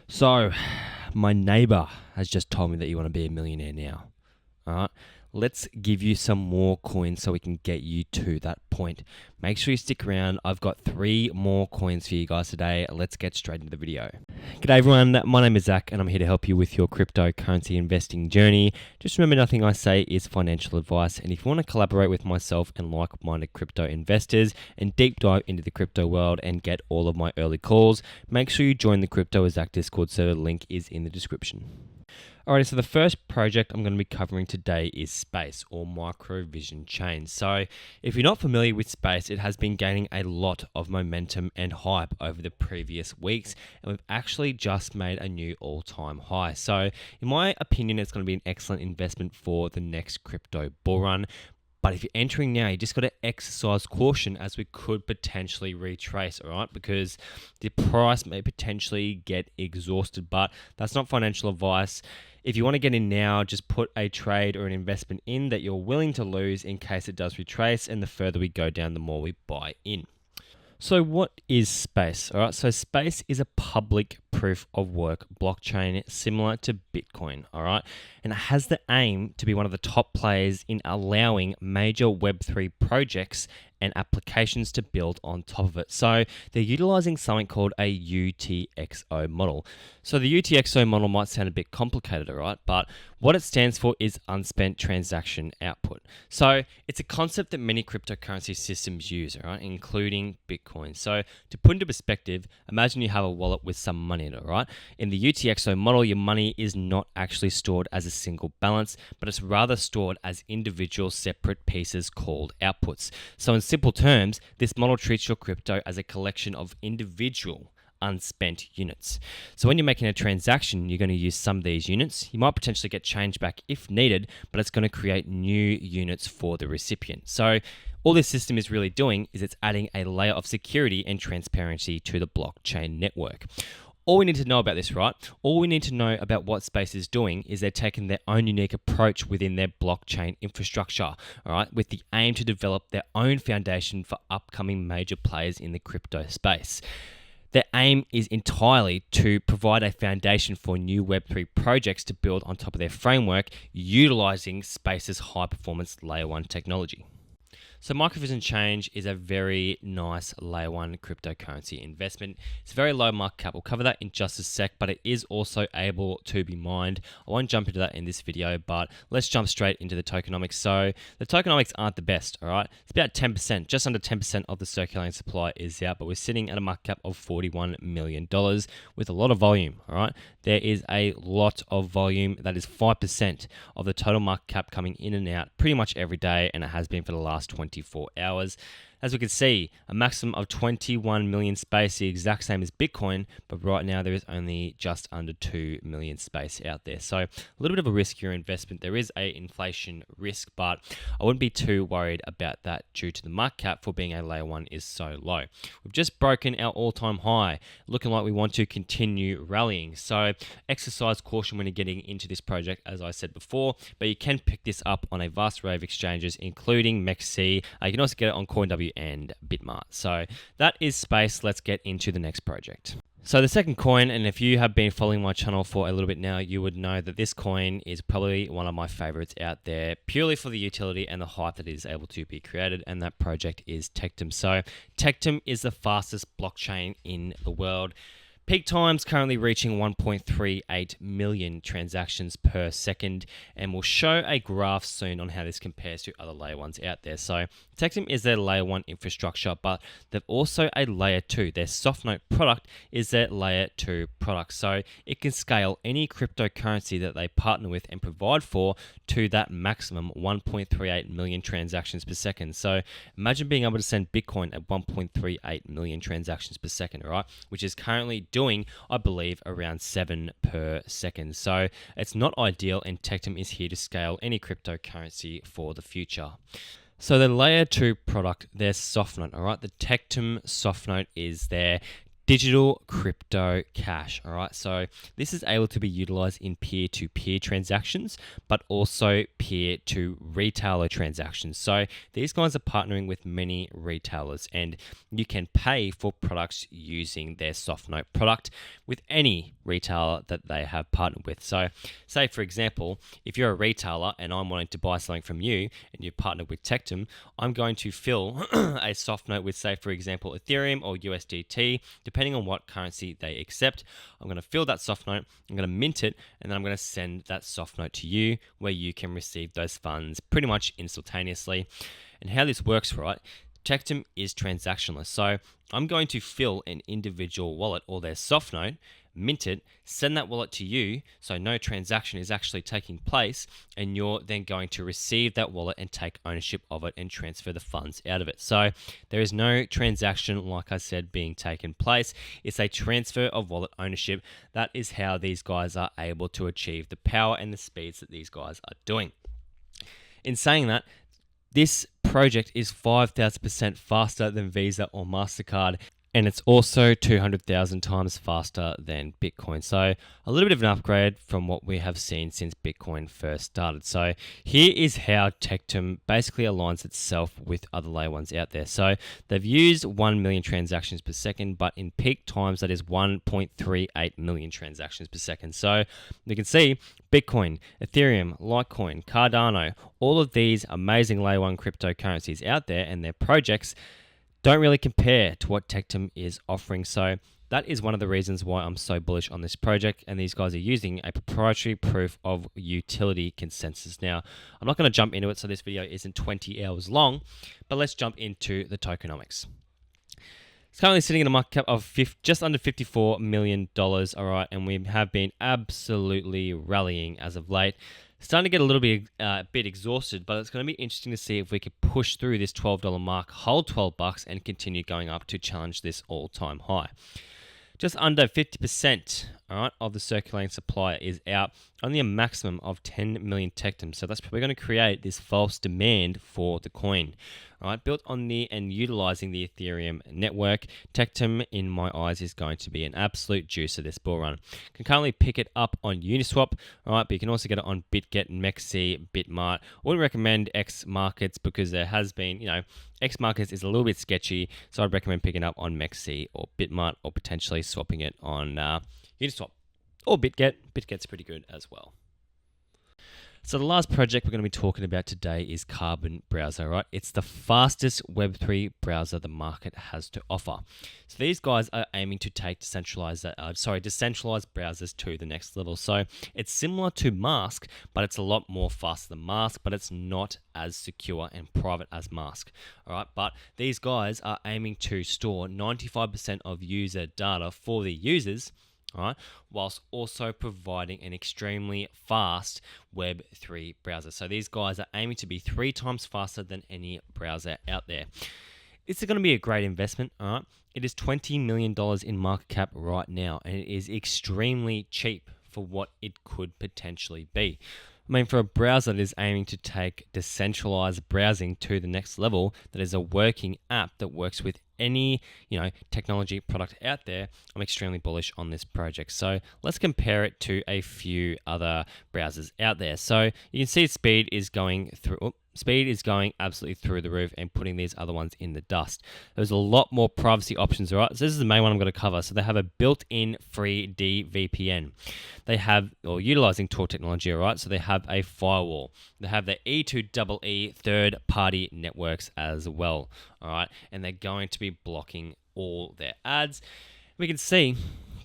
So, my neighbor has just told me that you want to be a millionaire now. All right, let's give you some more coins so we can get you to that point. Make sure you stick around. I've got 3 more coins for you guys today. Let's get straight into the video. G'day everyone, my name is Zach and I'm here to help you with your cryptocurrency investing journey. Just remember, nothing I say is financial advice, and if you want to collaborate with myself and like-minded crypto investors and deep dive into the crypto world and get all of my early calls, make sure you join the Crypto Zach Discord server. Link is in the description. Alright, so the first project I'm going to be covering today is Space, or MicroVisionChain. So if you're not familiar with Space, it has been gaining a lot of momentum and hype over the previous weeks, and we've actually just made a new all-time high. So in my opinion, it's going to be an excellent investment for the next crypto bull run. But if you're entering now, you just got to exercise caution, as we could potentially retrace, all right? Because the price may potentially get exhausted, but that's not financial advice. If you want to get in now, just put a trade or an investment in that you're willing to lose in case it does retrace, and the further we go down, the more we buy in. So what is Space? All right, so Space is a public proof of work blockchain similar to Bitcoin, all right? And it has the aim to be one of the top players in allowing major Web3 projects and applications to build on top of it. So they're utilizing something called a UTXO model. So the UTXO model might sound a bit complicated, all right? But what it stands for is unspent transaction output. So it's a concept that many cryptocurrency systems use, all right, including Bitcoin. So to put into perspective, imagine you have a wallet with some money in it, all right? In the UTXO model, your money is not actually stored as a single balance, but it's rather stored as individual separate pieces called outputs. So in simple terms, this model treats your crypto as a collection of individual unspent units. So when you're making a transaction, you're going to use some of these units. You might potentially get change back if needed, but it's going to create new units for the recipient. So all this system is really doing is it's adding a layer of security and transparency to the blockchain network. All we need to know about this, right? All we need to know about what Space is doing is they're taking their own unique approach within their blockchain infrastructure, all right, with the aim to develop their own foundation for upcoming major players in the crypto space. Their aim is entirely to provide a foundation for new Web3 projects to build on top of their framework, utilizing Space's high-performance Layer 1 technology. So MicroVisionChain is a very nice Layer 1 cryptocurrency investment. It's very low market cap. We'll cover that in just a sec, but it is also able to be mined. I won't jump into that in this video, but let's jump straight into the tokenomics. So the tokenomics aren't the best, all right? It's about 10%, just under 10% of the circulating supply is out, but we're sitting at a market cap of $41 million with a lot of volume, all right? There is a lot of volume. That is 5% of the total market cap coming in and out pretty much every day, and it has been for the last 24 hours. As we can see, a maximum of 21 million Space, the exact same as Bitcoin, but right now there is only just under 2 million Space out there. So a little bit of a riskier investment. There is a inflation risk, but I wouldn't be too worried about that due to the market cap for being a Layer 1 is so low. We've just broken our all-time high, looking like we want to continue rallying. So exercise caution when you're getting into this project, as I said before, but you can pick this up on a vast array of exchanges, including MEXC. You can also get it on CoinW and Bitmart. So that is Space. Let's get into the next project. So the second coin, and if you have been following my channel for a little bit now, you would know that this coin is probably one of my favorites out there, purely for the utility and the hype that is able to be created, and that project is Tectum. So Tectum is the fastest blockchain in the world. Peak times currently reaching 1.38 million transactions per second, and we'll show a graph soon on how this compares to other Layer 1s out there. So Tectum is their Layer 1 infrastructure, but they've also a Layer 2. Their softnote product is their Layer 2 product. So it can scale any cryptocurrency that they partner with and provide for to that maximum 1.38 million transactions per second. So imagine being able to send Bitcoin at 1.38 million transactions per second, all right? Which is currently doing, I believe, around 7 per second. So it's not ideal, and Tectum is here to scale any cryptocurrency for the future. So the Layer 2 product, their softnote, all right? The Tectum softnote is their digital crypto cash. All right, so this is able to be utilized in peer-to-peer transactions, but also peer-to-retailer transactions. So these guys are partnering with many retailers, and you can pay for products using their soft note product with any retailer that they have partnered with. So say for example, if you're a retailer and I'm wanting to buy something from you and you've partnered with Tectum, I'm going to fill a soft note with, say for example, Ethereum or USDT, depending on what currency they accept. I'm going to fill that soft note, I'm going to mint it, and then I'm going to send that soft note to you where you can receive those funds pretty much instantaneously. And how this works, right? Tectum is transactionless. So I'm going to fill an individual wallet or their soft note, mint it, send that wallet to you, so no transaction is actually taking place, and you're then going to receive that wallet and take ownership of it and transfer the funds out of it. So there is no transaction, like I said, being taken place. It's a transfer of wallet ownership. That is how these guys are able to achieve the power and the speeds that these guys are doing. In saying that, this project is 5,000% faster than Visa or MasterCard, and it's also 200,000 times faster than Bitcoin. So a little bit of an upgrade from what we have seen since Bitcoin first started. So here is how Tectum basically aligns itself with other layer ones out there. So they've used 1 million transactions per second, but in peak times, that is 1.38 million transactions per second. So you can see Bitcoin, Ethereum, Litecoin, Cardano, all of these amazing layer one cryptocurrencies out there and their projects don't really compare to what Tectum is offering. So that is one of the reasons why I'm so bullish on this project, and these guys are using a proprietary proof of utility consensus. Now, I'm not going to jump into it, so this video isn't 20 hours long, but let's jump into the tokenomics. It's currently sitting in a market cap of just under $54 million, all right, and we have been absolutely rallying as of late. Starting to get a little bit exhausted, but it's going to be interesting to see if we could push through this $12 mark, hold $12, and continue going up to challenge this all-time high. Just under 50%, all right, of the circulating supply is out, only a maximum of 10 million Tectum. So that's probably going to create this false demand for the coin. All right, built on the and utilizing the Ethereum network, Tectum, in my eyes, is going to be an absolute juice of this bull run. Can currently pick it up on Uniswap, all right, but you can also get it on BitGet, Mexi, Bitmart. I wouldn't recommend X Markets because there has been, X Markets is a little bit sketchy, so I'd recommend picking up on Mexi or Bitmart, or potentially swapping it on Uniswap or BitGet. BitGet's pretty good as well. So the last project we're going to be talking about today is Carbon Browser, right? It's the fastest Web3 browser the market has to offer. So these guys are aiming to take decentralized browsers to the next level. So it's similar to Mask, but it's a lot more faster than Mask, but it's not as secure and private as Mask, all right? But these guys are aiming to store 95% of user data for the users, all right, whilst also providing an extremely fast Web3 browser. So these guys are aiming to be 3 times faster than any browser out there. This is going to be a great investment, all right? It is $20 million in market cap right now, and it is extremely cheap for what it could potentially be. I mean, for a browser that is aiming to take decentralized browsing to the next level, that is a working app that works with any, technology product out there, I'm extremely bullish on this project. So let's compare it to a few other browsers out there. So you can see speed is going absolutely through the roof and putting these other ones in the dust. There's a lot more privacy options, all right? So this is the main one I'm going to cover. So they have a built-in free DVPN. They have, or utilizing Tor technology, all right? So they have a firewall. They have the E2EE third-party networks as well, all right? And they're going to be blocking all their ads. We can see,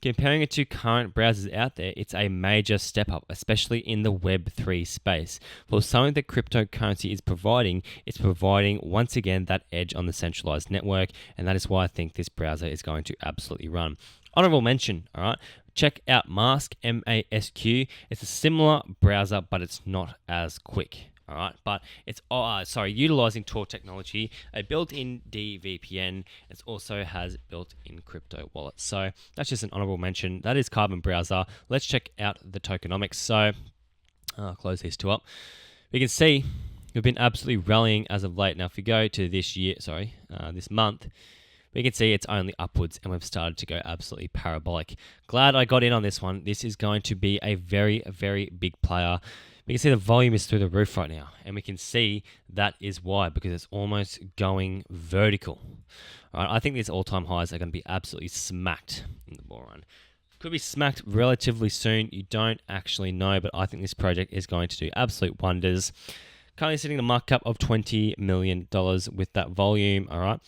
comparing it to current browsers out there, it's a major step up, especially in the Web3 space. For something that cryptocurrency is providing, it's providing, once again, that edge on the centralized network, and that is why I think this browser is going to absolutely run. Honorable mention, all right? Check out Mask, M-A-S-Q. It's a similar browser, but it's not as quick. All right, but it's utilizing Tor technology, a built-in DVPN. It also has built-in crypto wallets. So that's just an honorable mention. That is Carbon Browser. Let's check out the tokenomics. So I'll close these two up. We can see we've been absolutely rallying as of late. Now, if we go to this month, We can see it's only upwards and we've started to go absolutely parabolic. Glad I got in on this one. This is going to be a very, very big player. We can see the volume is through the roof right now, and we can see that is why, because it's almost going vertical. All right, I think these all-time highs are going to be absolutely smacked in the bull run. Could be smacked relatively soon. You don't actually know, but I think this project is going to do absolute wonders. Currently sitting at a market cap of $20 million with that volume. All right,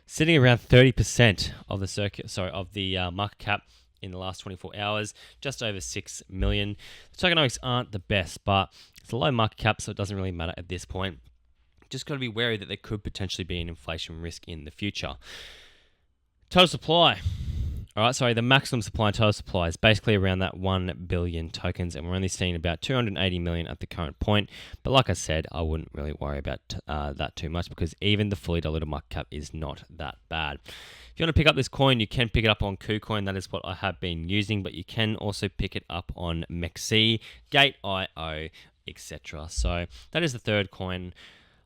sitting around 30% of the market cap in the last 24 hours, just over 6 million. The tokenomics aren't the best, but it's a low market cap, so it doesn't really matter at this point. Just got to be wary that there could potentially be an inflation risk in the future. Total supply. All right, sorry, the maximum supply and total supply is basically around that 1 billion tokens, and we're only seeing about 280 million at the current point. But like I said, I wouldn't really worry about that too much, because even the fully diluted market cap is not that bad. If you want to pick up this coin, you can pick it up on KuCoin. That is what I have been using, but you can also pick it up on Mexi, Gate.io, etc. So that is the third coin.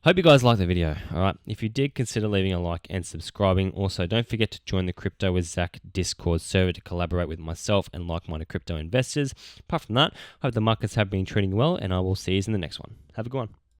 Hope you guys liked the video. All right, if you did, consider leaving a like and subscribing. Also, don't forget to join the Crypto with Zach Discord server to collaborate with myself and like-minded crypto investors. Apart from that, I hope the markets have been trading well, and I will see you in the next one. Have a good one.